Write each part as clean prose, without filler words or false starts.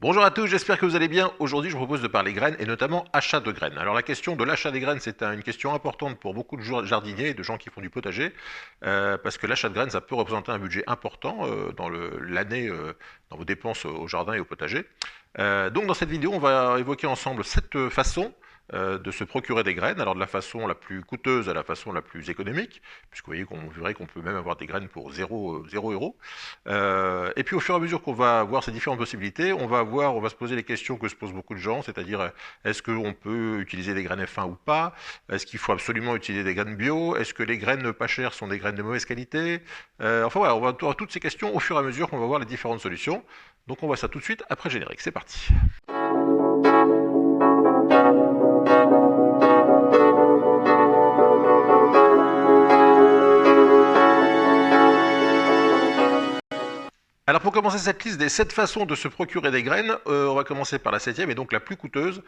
Bonjour à tous, j'espère que vous allez bien. Aujourd'hui, je vous propose de parler graines et notamment achat de graines. Alors la question de l'achat des graines, c'est une question importante pour beaucoup de jardiniers et de gens qui font du potager, parce que l'achat de graines, ça peut représenter un budget important dans l'année, dans vos dépenses au jardin et au potager. Donc dans cette vidéo, on va évoquer ensemble 7 façons de se procurer des graines, alors de la façon la plus coûteuse à la façon la plus économique, puisque vous voyez qu'on verrait qu'on peut même avoir des graines pour 0 euros. Et puis au fur et à mesure qu'on va voir ces différentes possibilités, on va se poser les questions que se posent beaucoup de gens, c'est-à-dire est-ce qu'on peut utiliser des graines F1 ou pas? Est-ce qu'il faut absolument utiliser des graines bio? Est-ce que les graines pas chères sont des graines de mauvaise qualité? Enfin voilà, on va avoir toutes ces questions au fur et à mesure qu'on va voir les différentes solutions. Donc on voit ça tout de suite après le générique, c'est parti. Alors pour commencer cette liste des 7 façons de se procurer des graines, on va commencer par la septième et donc la plus coûteuse,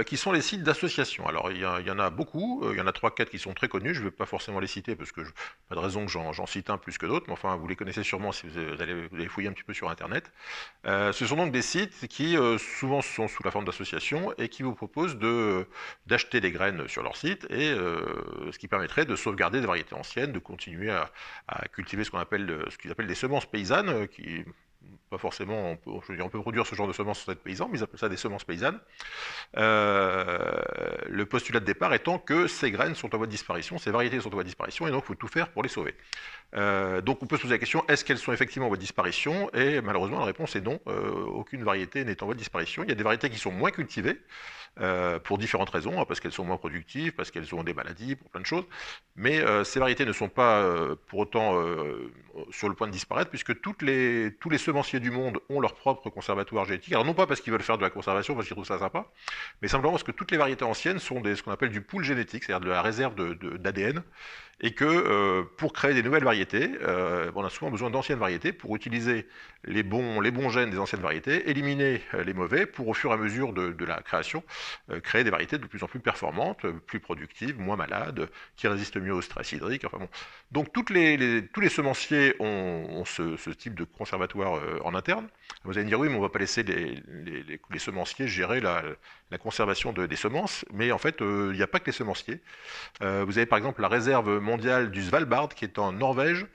qui sont les sites d'association. Alors il y en a beaucoup, il y en a 3-4 qui sont très connus, je ne vais pas forcément les citer parce que pas de raison que j'en cite un plus que d'autres, mais enfin vous les connaissez sûrement si vous allez fouiller un petit peu sur internet. Ce sont donc des sites qui souvent sont sous la forme d'associations et qui vous proposent d'acheter des graines sur leur site et ce qui permettrait de sauvegarder des variétés anciennes, de continuer à cultiver ce qu'ils appellent des semences paysannes, qui pas forcément, on peut produire ce genre de semences sans être paysan, mais ils appellent ça des semences paysannes. Le postulat de départ étant que ces graines sont en voie de disparition, ces variétés sont en voie de disparition, et donc il faut tout faire pour les sauver. Donc on peut se poser la question, est-ce qu'elles sont effectivement en voie de disparition? Et malheureusement la réponse est non, aucune variété n'est en voie de disparition. Il y a des variétés qui sont moins cultivées, pour différentes raisons, hein, parce qu'elles sont moins productives, parce qu'elles ont des maladies, pour plein de choses. Mais ces variétés ne sont pas pour autant sur le point de disparaître, puisque tous les semenciers du monde ont leur propre conservatoire génétique. Alors non pas parce qu'ils veulent faire de la conservation, parce qu'ils trouvent ça sympa, mais simplement parce que toutes les variétés anciennes sont ce qu'on appelle du pool génétique, c'est-à-dire de la réserve d'ADN, et que pour créer des nouvelles variétés, on a souvent besoin d'anciennes variétés pour utiliser les bons gènes des anciennes variétés, éliminer les mauvais pour au fur et à mesure de la création créer des variétés de plus en plus performantes, plus productives, moins malades, qui résistent mieux au stress hydrique. Enfin bon. Donc tous les semenciers ont ce type de conservatoire en interne. Vous allez me dire oui, mais on ne va pas laisser les semenciers gérer la conservation des semences, mais en fait, il n'y a pas que les semenciers. Vous avez par exemple la réserve mondiale du Svalbard, qui est en Norvège,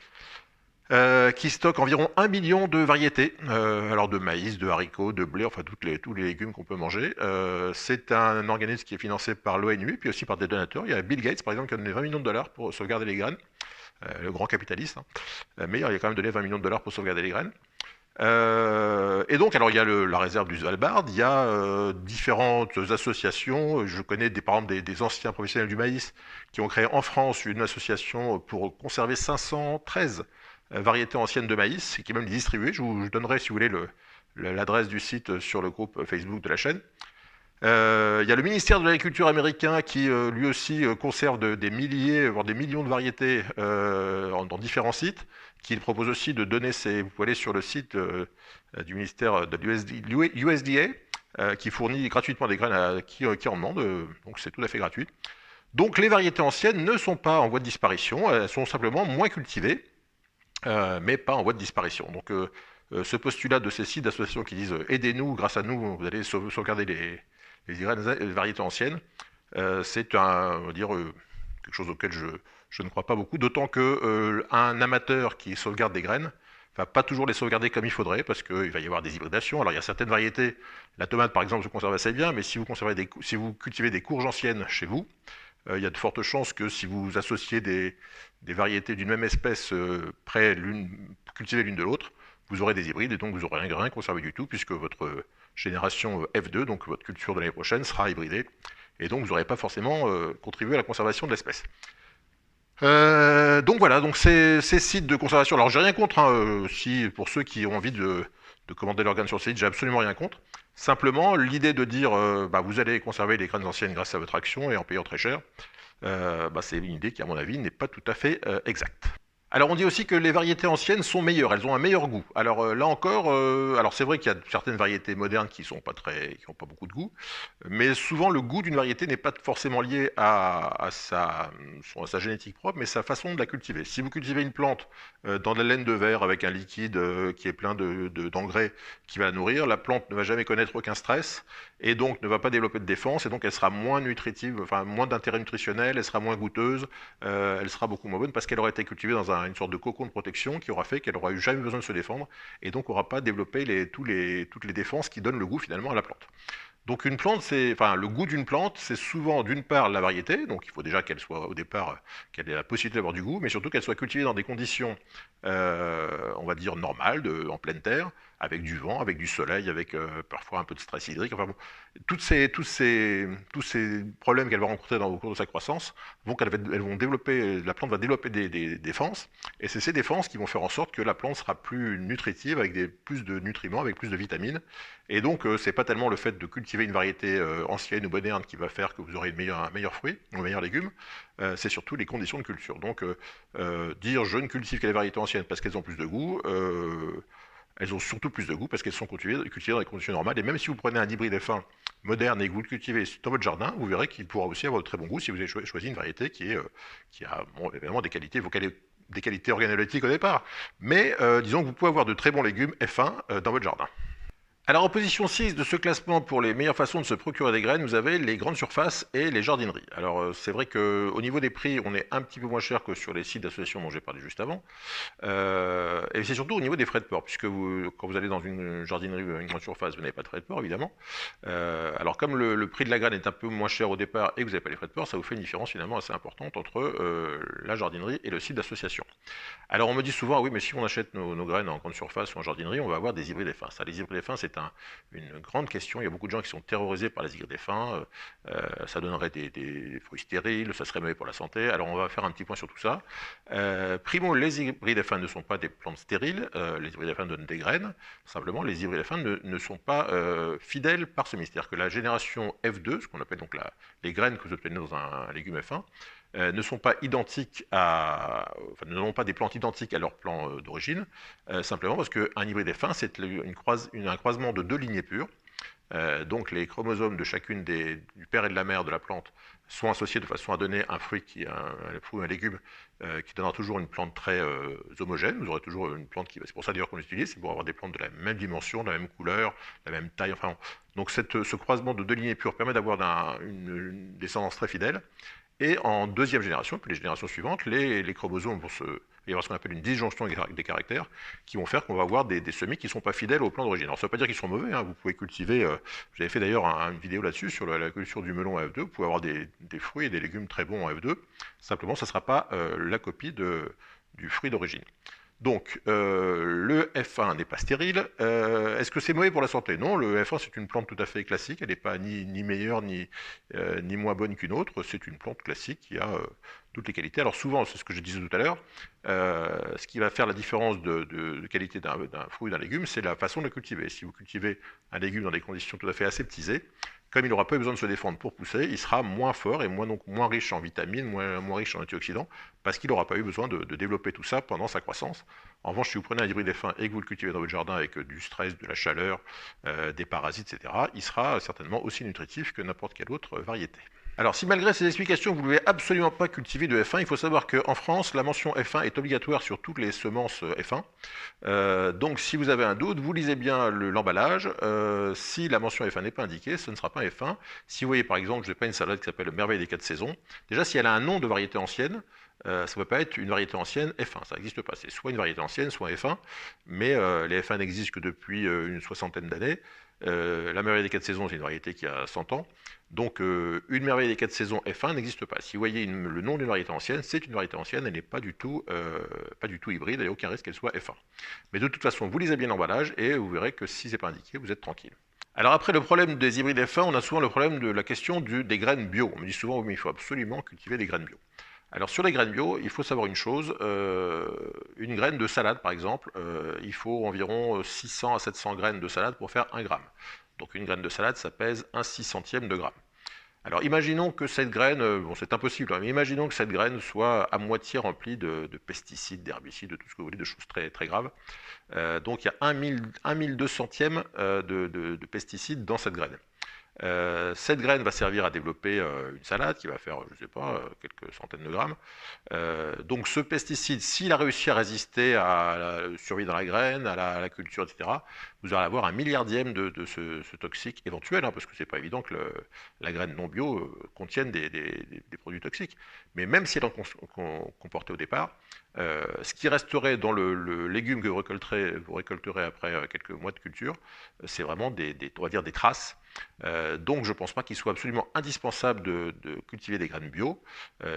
qui stocke environ 1 million de variétés, alors de maïs, de haricots, de blé, enfin tous les légumes qu'on peut manger. C'est un organisme qui est financé par l'ONU, puis aussi par des donateurs. Il y a Bill Gates, par exemple, qui a donné 20 millions de dollars pour sauvegarder les graines, le grand capitaliste, hein. Mais il a quand même donné 20 millions de dollars pour sauvegarder les graines. Et donc, alors il y a la réserve du Svalbard, il y a différentes associations. Je connais par exemple des anciens professionnels du maïs qui ont créé en France une association pour conserver 513 variétés anciennes de maïs, et qui est même distribuée. Je donnerai, si vous voulez, l'adresse du site sur le groupe Facebook de la chaîne. Il y a le ministère de l'Agriculture américain qui lui aussi conserve des milliers, voire des millions de variétés dans différents sites, qui propose aussi de donner vous pouvez aller sur le site du ministère de l'USDA, qui fournit gratuitement des graines à qui en demande, donc c'est tout à fait gratuit. Donc les variétés anciennes ne sont pas en voie de disparition, elles sont simplement moins cultivées, mais pas en voie de disparition. Donc ce postulat de ces sites d'associations qui disent aidez-nous, grâce à nous, vous allez sauvegarder les variétés anciennes, c'est on va dire, quelque chose auquel je ne crois pas beaucoup, d'autant que un amateur qui sauvegarde des graines va pas toujours les sauvegarder comme il faudrait, parce qu'il va y avoir des hybridations. Alors il y a certaines variétés, la tomate par exemple se conserve assez bien, mais si vous cultivez des courges anciennes chez vous, il y a de fortes chances que si vous associez des variétés d'une même espèce cultivées l'une de l'autre, vous aurez des hybrides et donc vous n'aurez rien conservé du tout, puisque votre génération F2, donc votre culture de l'année prochaine, sera hybridée, et donc vous n'aurez pas forcément contribué à la conservation de l'espèce. Donc voilà, donc ces sites de conservation, alors j'ai rien contre, hein, si pour ceux qui ont envie de commander l'organe sur le site, j'ai absolument rien contre. Simplement, l'idée de dire bah, vous allez conserver les graines anciennes grâce à votre action et en payant très cher, bah, c'est une idée qui, à mon avis, n'est pas tout à fait exacte. Alors on dit aussi que les variétés anciennes sont meilleures, elles ont un meilleur goût. Alors là encore, alors c'est vrai qu'il y a certaines variétés modernes qui ont pas beaucoup de goût, mais souvent le goût d'une variété n'est pas forcément lié à sa génétique propre, mais sa façon de la cultiver. Si vous cultivez une plante dans de la laine de verre avec un liquide qui est plein d'engrais qui va la nourrir, la plante ne va jamais connaître aucun stress et donc ne va pas développer de défense et donc elle sera moins nutritive, enfin moins d'intérêt nutritionnel, elle sera moins goûteuse, elle sera beaucoup moins bonne parce qu'elle aura été cultivée dans une sorte de cocon de protection qui aura fait qu'elle n'aura eu jamais besoin de se défendre et donc n'aura pas développé toutes les défenses qui donnent le goût finalement à la plante. Donc une plante, enfin le goût d'une plante, c'est souvent d'une part la variété, donc il faut déjà qu'elle soit au départ, qu'elle ait la possibilité d'avoir du goût, mais surtout qu'elle soit cultivée dans des conditions, on va dire normales, en pleine terre, avec du vent, avec du soleil, avec parfois un peu de stress hydrique. Enfin bon, tous ces problèmes qu'elle va rencontrer au cours de sa croissance elles vont développer, la plante va développer des défenses, et c'est ces défenses qui vont faire en sorte que la plante sera plus nutritive, avec plus de nutriments, avec plus de vitamines. Et donc, c'est pas tellement le fait de cultiver une variété ancienne ou moderne qui va faire que vous aurez un meilleur fruit, un meilleur légume, c'est surtout les conditions de culture. Donc, dire je ne cultive que les variétés anciennes parce qu'elles ont plus de goût, elles ont surtout plus de goût parce qu'elles sont cultivées dans des conditions normales. Et même si vous prenez un hybride F1 moderne et que vous le cultivez dans votre jardin, vous verrez qu'il pourra aussi avoir de très bon goût si vous avez choisi une variété qui a bon, évidemment des qualités, des qualités organoleptiques au départ. Mais disons que vous pouvez avoir de très bons légumes F1 dans votre jardin. Alors en position 6 de ce classement pour les meilleures façons de se procurer des graines, vous avez les grandes surfaces et les jardineries. Alors c'est vrai qu'au niveau des prix, on est un petit peu moins cher que sur les sites d'associations dont j'ai parlé juste avant. Et c'est surtout au niveau des frais de port, puisque quand vous allez dans une jardinerie ou une grande surface, vous n'avez pas de frais de port évidemment. Alors comme le prix de la graine est un peu moins cher au départ et que vous n'avez pas les frais de port, ça vous fait une différence finalement assez importante entre la jardinerie et le site d'association. Alors on me dit souvent, oui, mais si on achète nos graines en grande surface ou en jardinerie, on va avoir des hybrides F1. Ça, les hybrides F1, c'est une grande question. Il y a beaucoup de gens qui sont terrorisés par les hybrides F1. Ça donnerait des fruits stériles, ça serait mauvais pour la santé. Alors on va faire un petit point sur tout ça. Primo, les hybrides F1 ne sont pas des plantes stériles. Les hybrides F1 donnent des graines. Simplement, les hybrides F1 ne sont pas fidèles par semis. C'est-à-dire que la génération F2, ce qu'on appelle donc les graines que vous obtenez dans un légume F1, ne sont pas identiques enfin, ne n'ont pas des plantes identiques à leur plan d'origine, simplement parce qu'un hybride F1, c'est un croisement de deux lignées pures. Donc les chromosomes de chacune du père et de la mère de la plante sont associés de façon à donner un fruit un légume qui donnera toujours une plante très homogène. Vous aurez toujours une plante c'est pour ça d'ailleurs qu'on l'utilise, c'est pour avoir des plantes de la même dimension, de la même couleur, de la même taille. Enfin, donc ce croisement de deux lignées pures permet d'avoir une descendance très fidèle. Et en deuxième génération, puis les générations suivantes, les chromosomes il va y avoir ce qu'on appelle une disjonction des caractères, qui vont faire qu'on va avoir des semis qui ne sont pas fidèles au plan d'origine. Alors ça ne veut pas dire qu'ils sont mauvais, hein. Vous pouvez cultiver, j'avais fait d'ailleurs une vidéo là-dessus, sur la culture du melon à F2, vous pouvez avoir des fruits et des légumes très bons en F2, simplement ça ne sera pas la copie du fruit d'origine. Donc, le F1 n'est pas stérile. Est-ce que c'est mauvais pour la santé? Non, le F1 c'est une plante tout à fait classique, elle n'est pas ni meilleure ni moins bonne qu'une autre, c'est une plante classique qui a toutes les qualités. Alors souvent, c'est ce que je disais tout à l'heure, ce qui va faire la différence de qualité d'un fruit ou d'un légume, c'est la façon de le cultiver. Si vous cultivez un légume dans des conditions tout à fait aseptisées, comme il n'aura pas besoin de se défendre pour pousser, il sera moins fort et donc moins riche en vitamines, moins riche en antioxydants, parce qu'il n'aura pas eu besoin de développer tout ça pendant sa croissance. En revanche, si vous prenez un hybride F1 et que vous le cultivez dans votre jardin avec du stress, de la chaleur, des parasites, etc., il sera certainement aussi nutritif que n'importe quelle autre variété. Alors, si malgré ces explications, vous ne voulez absolument pas cultiver de F1, il faut savoir qu'en France, la mention F1 est obligatoire sur toutes les semences F1. Donc, si vous avez un doute, vous lisez bien l'emballage. Si la mention F1 n'est pas indiquée, ce ne sera pas un F1. Si vous voyez, par exemple, je n'ai pas une salade qui s'appelle Merveille des 4 saisons, déjà, si elle a un nom de variété ancienne, ça ne peut pas être une variété ancienne F1, ça n'existe pas. C'est soit une variété ancienne, soit un F1, mais les F1 n'existent que depuis une soixantaine d'années. La Merveille des 4 saisons, c'est une variété qui a 100 ans. Donc, une Merveille des 4 saisons F1 n'existe pas. Si vous voyez le nom d'une variété ancienne, c'est une variété ancienne, elle n'est pas du tout hybride, il n'y a aucun risque qu'elle soit F1. Mais de toute façon, vous lisez bien l'emballage et vous verrez que si ce n'est pas indiqué, vous êtes tranquille. Alors après le problème des hybrides F1, on a souvent le problème de la question des graines bio. On me dit souvent, oui, mais il faut absolument cultiver des graines bio. Alors sur les graines bio, il faut savoir une chose, une graine de salade par exemple, il faut environ 600 à 700 graines de salade pour faire 1 gramme. Donc une graine de salade, ça pèse 1/600 de gramme. Alors imaginons que cette graine, bon c'est impossible, hein, mais imaginons que cette graine soit à moitié remplie de pesticides, d'herbicides, de tout ce que vous voulez, de choses très, très graves. Donc il y a 1 200e de pesticides dans cette graine. Cette graine va servir à développer une salade qui va faire, je ne sais pas, quelques centaines de grammes. Donc ce pesticide, s'il a réussi à résister à la survie dans la graine, à la culture, etc., vous allez avoir 1 milliardième de ce toxique éventuel, hein, parce que c'est pas évident que la graine non bio contienne des produits toxiques. Mais même si elle en comportait au départ, ce qui resterait dans le légume que vous récolterez après quelques mois de culture, c'est vraiment on va dire des traces. Donc je ne pense pas qu'il soit absolument indispensable de cultiver des graines bio,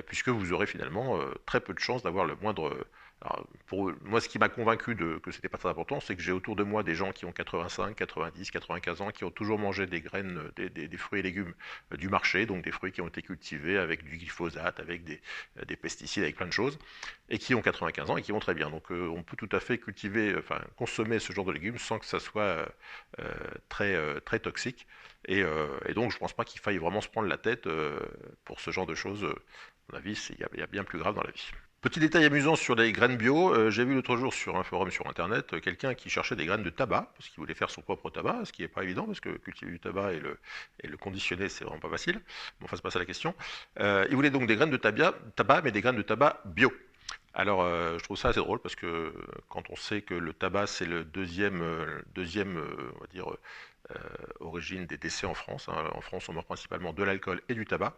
puisque vous aurez finalement très peu de chances d'avoir le moindre. Alors, pour moi, ce qui m'a convaincu que c'était pas très important, c'est que j'ai autour de moi des gens qui ont 85, 90, 95 ans, qui ont toujours mangé des graines, des fruits et légumes du marché, donc des fruits qui ont été cultivés avec du glyphosate, avec des pesticides, avec plein de choses, et qui ont 95 ans et qui vont très bien. Donc on peut tout à fait cultiver, enfin consommer ce genre de légumes sans que ça soit très toxique. Et donc je pense pas qu'il faille vraiment se prendre la tête pour ce genre de choses. À mon avis, il y a bien plus grave dans la vie. Petit détail amusant sur les graines bio, j'ai vu l'autre jour sur un forum sur internet quelqu'un qui cherchait des graines de tabac, parce qu'il voulait faire son propre tabac, ce qui n'est pas évident, parce que cultiver du tabac et le conditionner, c'est vraiment pas facile. Bon, enfin, c'est pas ça la question. Il voulait donc des graines de tabac, mais des graines de tabac bio. Alors, je trouve ça assez drôle parce que quand on sait que le tabac, c'est le deuxième on va dire, origine des décès en France, hein. En France, on meurt principalement de l'alcool et du tabac.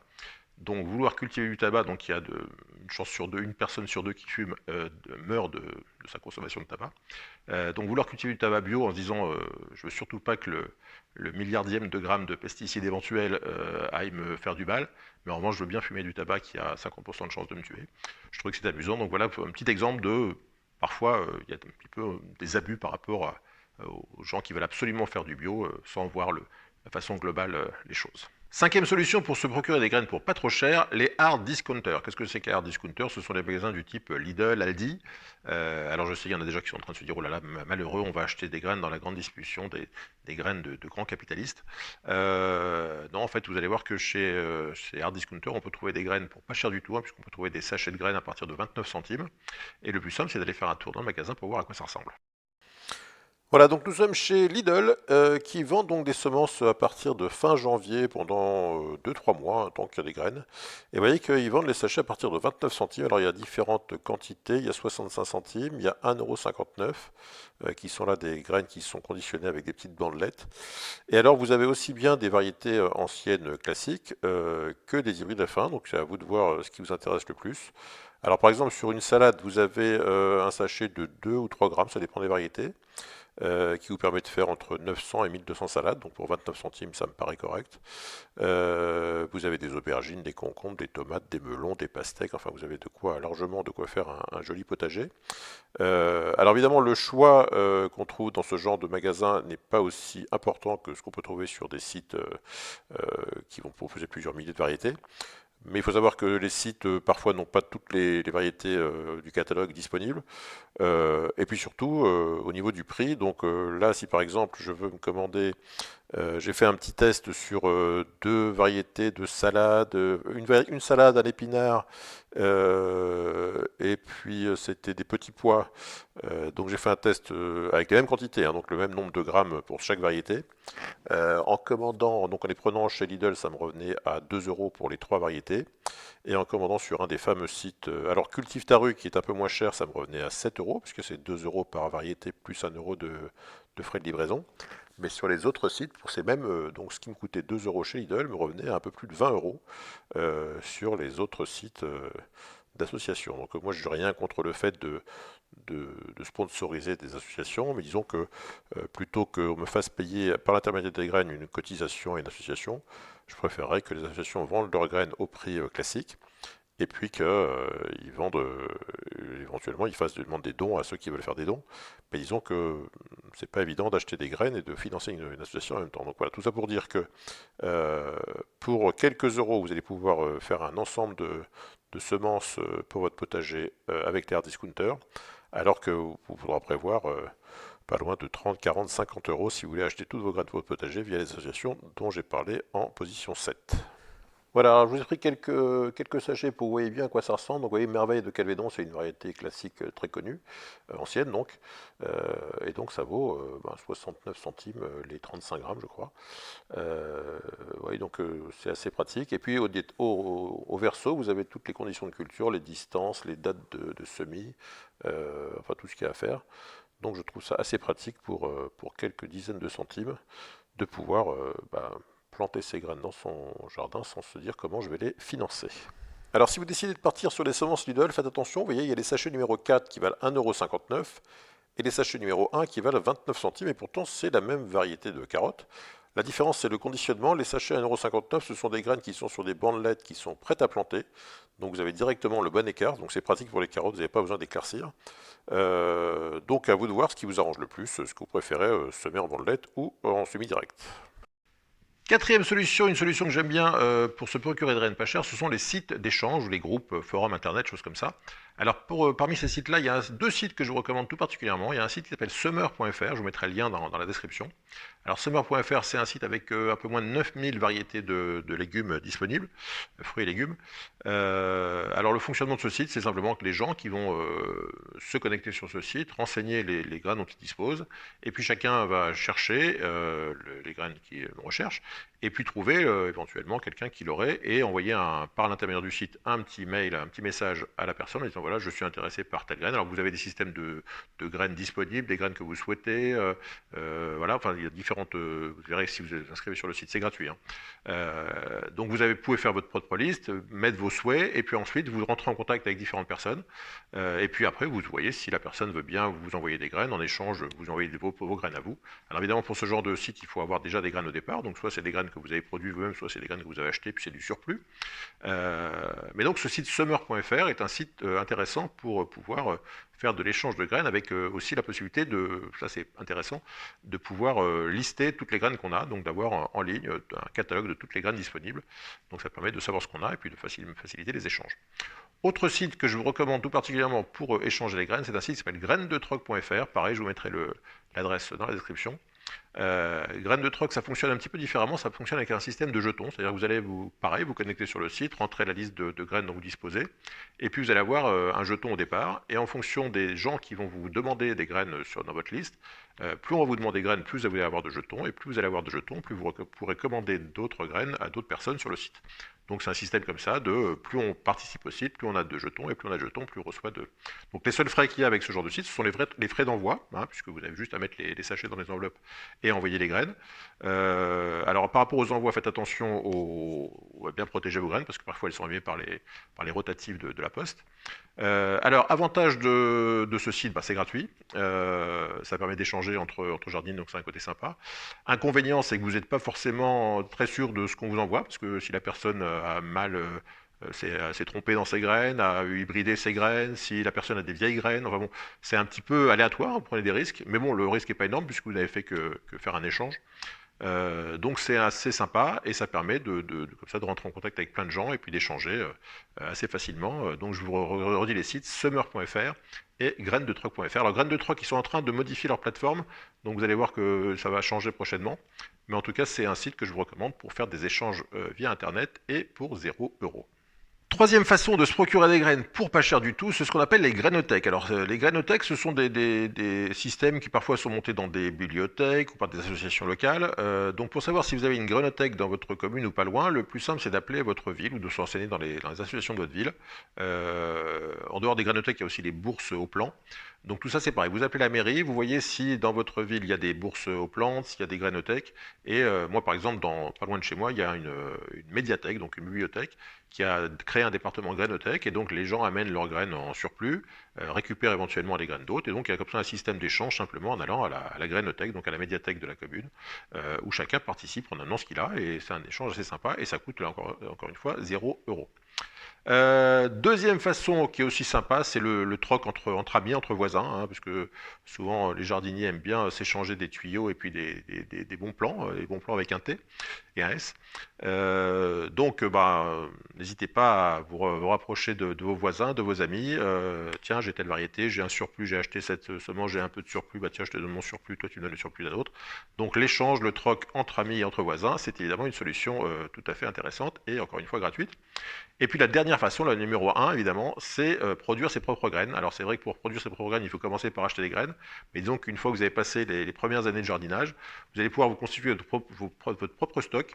Donc vouloir cultiver du tabac, donc il y a une chance sur deux, une personne sur deux qui fume meurt de sa consommation de tabac. Donc vouloir cultiver du tabac bio en se disant je veux surtout pas que le milliardième de grammes de pesticides éventuels aille me faire du mal, mais en revanche je veux bien fumer du tabac qui a 50% de chance de me tuer. Je trouvais que c'était amusant, donc voilà un petit exemple de parfois il y a un petit peu des abus par rapport aux gens qui veulent absolument faire du bio sans voir la façon globale les choses. Cinquième solution pour se procurer des graines pour pas trop cher, les hard discounters. Qu'est-ce que c'est qu'un hard discounter? Ce sont des magasins du type Lidl, Aldi. Alors je sais, il y en a déjà qui sont en train de se dire, oh là là, malheureux, on va acheter des graines dans la grande distribution, des graines de grands capitalistes. Non, en fait, vous allez voir que chez hard discounters, on peut trouver des graines pour pas cher du tout, hein, puisqu'on peut trouver des sachets de graines à partir de 29 centimes. Et le plus simple, c'est d'aller faire un tour dans le magasin pour voir à quoi ça ressemble. Voilà, donc nous sommes chez Lidl qui vend donc des semences à partir de fin janvier pendant 2-3 mois, hein, tant qu'il y a des graines. Et vous voyez qu'ils vendent les sachets à partir de 29 centimes. Alors il y a différentes quantités, il y a 65 centimes, il y a 1,59 € qui sont là des graines qui sont conditionnées avec des petites bandelettes. Et alors vous avez aussi bien des variétés anciennes classiques que des hybrides à fin, donc c'est à vous de voir ce qui vous intéresse le plus. Alors par exemple sur une salade, vous avez un sachet de 2 ou 3 grammes, ça dépend des variétés qui vous permet de faire entre 900 et 1200 salades, donc pour 29 centimes ça me paraît correct. Vous avez des aubergines, des concombres, des tomates, des melons, des pastèques, enfin vous avez largement de quoi faire un joli potager. Alors évidemment le choix qu'on trouve dans ce genre de magasin n'est pas aussi important que ce qu'on peut trouver sur des sites qui vont proposer plusieurs milliers de variétés. Mais il faut savoir que les sites parfois n'ont pas toutes les variétés du catalogue disponibles. Et puis surtout au niveau du prix, donc là si par exemple je veux me commander, j'ai fait un petit test sur deux variétés de salade, une salade à l'épinard et puis c'était des petits pois. Donc j'ai fait un test avec les mêmes quantités, hein, donc le même nombre de grammes pour chaque variété. En commandant, donc en les prenant chez Lidl, ça me revenait à 2 € pour les trois variétés. Et en commandant sur un des fameux sites, alors Cultive ta rue qui est un peu moins cher, ça me revenait à 7 €, puisque c'est 2 € par variété plus 1 € de frais de livraison. Mais sur les autres sites, pour ces mêmes, donc ce qui me coûtait 2 € chez Lidl, me revenait à un peu plus de 20 € sur les autres sites d'associations. Donc moi je n'ai rien contre le fait de sponsoriser des associations, mais disons que plutôt qu'on me fasse payer par l'intermédiaire des graines une cotisation et une association, je préférerais que les associations vendent leurs graines au prix classique, et puis qu'ils vendent, éventuellement, demandent des dons à ceux qui veulent faire des dons. Mais disons que c'est pas évident d'acheter des graines et de financer une association en même temps. Donc voilà, tout ça pour dire que pour quelques euros, vous allez pouvoir faire un ensemble de semences pour votre potager avec les hard discounters, alors que vous faudra prévoir pas loin de 30, 40, 50 € si vous voulez acheter toutes vos graines pour votre potager via les associations dont j'ai parlé en position 7. Voilà, alors je vous ai pris quelques sachets pour que vous voyez bien à quoi ça ressemble. Donc vous voyez, Merveille de Calvédon, c'est une variété classique très connue, ancienne donc. Et donc ça vaut 69 centimes les 35 grammes, je crois. Oui, donc c'est assez pratique. Et puis au verso, vous avez toutes les conditions de culture, les distances, les dates de semis, enfin tout ce qu'il y a à faire. Donc je trouve ça assez pratique pour quelques dizaines de centimes de pouvoir planter ses graines dans son jardin sans se dire comment je vais les financer. Alors si vous décidez de partir sur les semences Lidl, faites attention, vous voyez, il y a les sachets numéro 4 qui valent 1,59 € et les sachets numéro 1 qui valent 29 centimes, et pourtant c'est la même variété de carottes. La différence, c'est le conditionnement. Les sachets à 1,59 €, ce sont des graines qui sont sur des bandelettes qui sont prêtes à planter. Donc vous avez directement le bon écart. Donc c'est pratique pour les carottes, vous n'avez pas besoin d'éclaircir. Donc à vous de voir ce qui vous arrange le plus, ce que vous préférez semer en bandelette ou en semi-direct. Quatrième solution, une solution que j'aime bien pour se procurer de graines pas chères, ce sont les sites d'échange ou les groupes, forums internet, choses comme ça. Alors parmi ces sites-là, il y a deux sites que je vous recommande tout particulièrement. Il y a un site qui s'appelle summer.fr, je vous mettrai le lien dans la description. Alors summer.fr, c'est un site avec un peu moins de 9000 variétés de légumes disponibles, fruits et légumes. Alors le fonctionnement de ce site, c'est simplement que les gens qui vont se connecter sur ce site, renseigner les graines dont ils disposent, et puis chacun va chercher les graines qu'il recherche, et puis trouver éventuellement quelqu'un qui l'aurait, et envoyer par l'intermédiaire du site un petit mail, un petit message à la personne en disant voilà, je suis intéressé par telle graine. Alors vous avez des systèmes de graines disponibles, des graines que vous souhaitez, voilà, enfin il y a différentes, vous verrez si vous vous inscrivez sur le site, c'est gratuit, hein. Donc pouvez faire votre propre liste, mettre vos souhaits, et puis ensuite vous rentrez en contact avec différentes personnes, et puis après vous voyez si la personne veut bien vous envoyer des graines, en échange vous envoyez vos graines à vous. Alors évidemment pour ce genre de site il faut avoir déjà des graines au départ, donc soit c'est des graines que vous avez produites vous-même, soit c'est des graines que vous avez achetées puis c'est du surplus. Mais donc ce site summer.fr est un site intéressant pour pouvoir faire de l'échange de graines, avec aussi la possibilité ça c'est intéressant, de pouvoir lister toutes les graines qu'on a, donc d'avoir en ligne un catalogue de toutes les graines disponibles. Donc ça permet de savoir ce qu'on a et puis de faciliter les échanges. Autre site que je vous recommande tout particulièrement pour échanger les graines, c'est un site qui s'appelle graines-de-troc.fr. Pareil, je vous mettrai l'adresse dans la description. Graines de troc, ça fonctionne un petit peu différemment, ça fonctionne avec un système de jetons, c'est-à-dire que vous allez pareil, vous connecter sur le site, rentrer la liste de graines dont vous disposez, et puis vous allez avoir un jeton au départ, et en fonction des gens qui vont vous demander des graines dans votre liste, plus on va vous demander des graines, plus vous allez avoir de jetons, et plus vous allez avoir de jetons, plus vous pourrez commander d'autres graines à d'autres personnes sur le site. Donc c'est un système comme ça, plus on participe au site, plus on a de jetons, et plus on a de jetons, plus on reçoit de... Donc les seuls frais qu'il y a avec ce genre de site, ce sont les frais d'envoi, hein, puisque vous avez juste à mettre les sachets dans les enveloppes et envoyer les graines. Alors par rapport aux envois, faites attention à bien protéger vos graines, parce que parfois elles sont envoyées par les rotatifs de la poste. Alors avantage de ce site, c'est gratuit, ça permet d'échanger entre jardines, donc c'est un côté sympa. Inconvénient, c'est que vous n'êtes pas forcément très sûr de ce qu'on vous envoie, parce que si la personne a mal... s'est trompé dans ses graines, a hybridé ses graines, si la personne a des vieilles graines, enfin bon, c'est un petit peu aléatoire, vous prenez des risques, mais bon, le risque n'est pas énorme puisque vous n'avez fait que faire un échange. Donc c'est assez sympa et ça permet comme ça de rentrer en contact avec plein de gens et puis d'échanger assez facilement. Donc je vous redis les sites summer.fr et graines-de-troc.fr. Alors graines-de-troc, ils sont en train de modifier leur plateforme, donc vous allez voir que ça va changer prochainement. Mais en tout cas, c'est un site que je vous recommande pour faire des échanges via Internet et pour 0 €. Troisième façon de se procurer des graines pour pas cher du tout, c'est ce qu'on appelle les grainothèques. Alors les grainothèques, ce sont des systèmes qui parfois sont montés dans des bibliothèques ou par des associations locales. Donc pour savoir si vous avez une grainothèque dans votre commune ou pas loin, le plus simple c'est d'appeler votre ville ou de se renseigner dans les associations de votre ville. En dehors des grainothèques, il y a aussi les bourses aux plants. Donc tout ça c'est pareil, vous appelez la mairie, vous voyez si dans votre ville il y a des bourses aux plantes, s'il y a des grainothèques. Et moi par exemple, pas loin de chez moi, il y a une médiathèque, donc une bibliothèque, qui a créé un département grainothèque, et donc les gens amènent leurs graines en surplus, récupèrent éventuellement les graines d'autres, et donc il y a comme ça un système d'échange simplement en allant à la grainothèque, donc à la médiathèque de la commune, où chacun participe en amenant ce qu'il a, et c'est un échange assez sympa, et ça coûte encore une fois 0 €. Deuxième façon qui est aussi sympa, c'est le troc entre amis, entre voisins, hein, parce que souvent les jardiniers aiment bien s'échanger des tuyaux et puis des bons plans, les bons plans avec un T et un S. Donc, n'hésitez pas à vous rapprocher de vos voisins, de vos amis. Tiens, j'ai telle variété, j'ai un surplus, j'ai acheté cette semence, j'ai un peu de surplus, bah tiens, je te donne mon surplus, toi tu me donnes le surplus d'un autre. Donc l'échange, le troc entre amis et entre voisins, c'est évidemment une solution tout à fait intéressante et encore une fois gratuite. Et puis la dernière façon, la numéro un, évidemment, c'est produire ses propres graines. Alors c'est vrai que pour produire ses propres graines, il faut commencer par acheter des graines, mais disons qu'une fois que vous avez passé les premières années de jardinage, vous allez pouvoir vous constituer votre propre stock,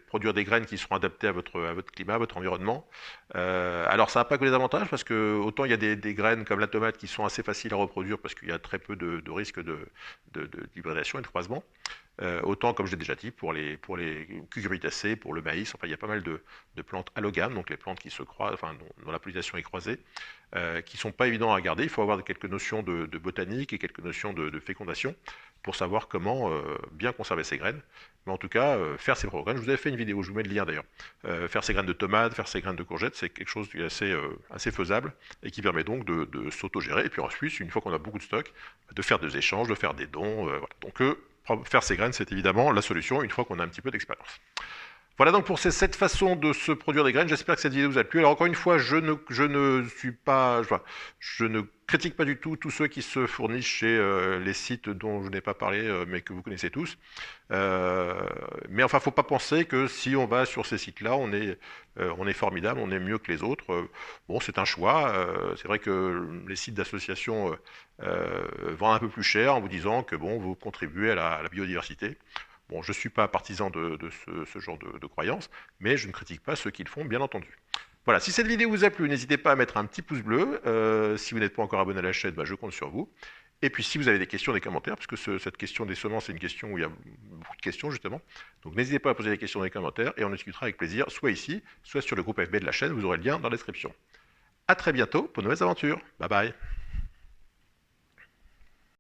produire des graines qui seront adaptées à votre climat, à votre environnement. Alors ça n'a pas que des avantages, parce que autant il y a des graines comme la tomate qui sont assez faciles à reproduire, parce qu'il y a très peu de risques d'hybridation et de croisement. Autant, comme je l'ai déjà dit, pour les cucurbitacées, pour le maïs, enfin il y a pas mal de plantes allogames, donc les plantes qui se croisent, enfin dont la pollinisation est croisée, qui sont pas évidents à garder. Il faut avoir quelques notions de botanique et quelques notions de fécondation pour savoir comment bien conserver ses graines. Mais en tout cas, faire ses propres graines. Je vous avais fait une vidéo, je vous mets le lien d'ailleurs. Faire ses graines de tomates, faire ses graines de courgettes, c'est quelque chose qui est assez faisable et qui permet donc de s'autogérer. Et puis ensuite, une fois qu'on a beaucoup de stock, de faire des échanges, de faire des dons. Voilà. Donc faire ses graines, c'est évidemment la solution une fois qu'on a un petit peu d'expérience. Voilà donc pour ces 7 façons de se produire des graines. J'espère que cette vidéo vous a plu. Alors encore une fois, je ne suis pas, je ne critique pas du tout tous ceux qui se fournissent chez les sites dont je n'ai pas parlé, mais que vous connaissez tous. Mais enfin, faut pas penser que si on va sur ces sites-là, on est formidable, on est mieux que les autres. Bon, c'est un choix. C'est vrai que les sites d'associations vendent un peu plus cher en vous disant que bon, vous contribuez à la biodiversité. Bon, je ne suis pas partisan de ce genre de croyance, mais je ne critique pas ceux qui le font, bien entendu. Voilà, si cette vidéo vous a plu, n'hésitez pas à mettre un petit pouce bleu. Si vous n'êtes pas encore abonné à la chaîne, je compte sur vous. Et puis si vous avez des questions, des commentaires, parce que cette question des semences, c'est une question où il y a beaucoup de questions justement. Donc n'hésitez pas à poser des questions dans les commentaires et on discutera avec plaisir, soit ici, soit sur le groupe FB de la chaîne, vous aurez le lien dans la description. A très bientôt pour de nouvelles aventures. Bye bye.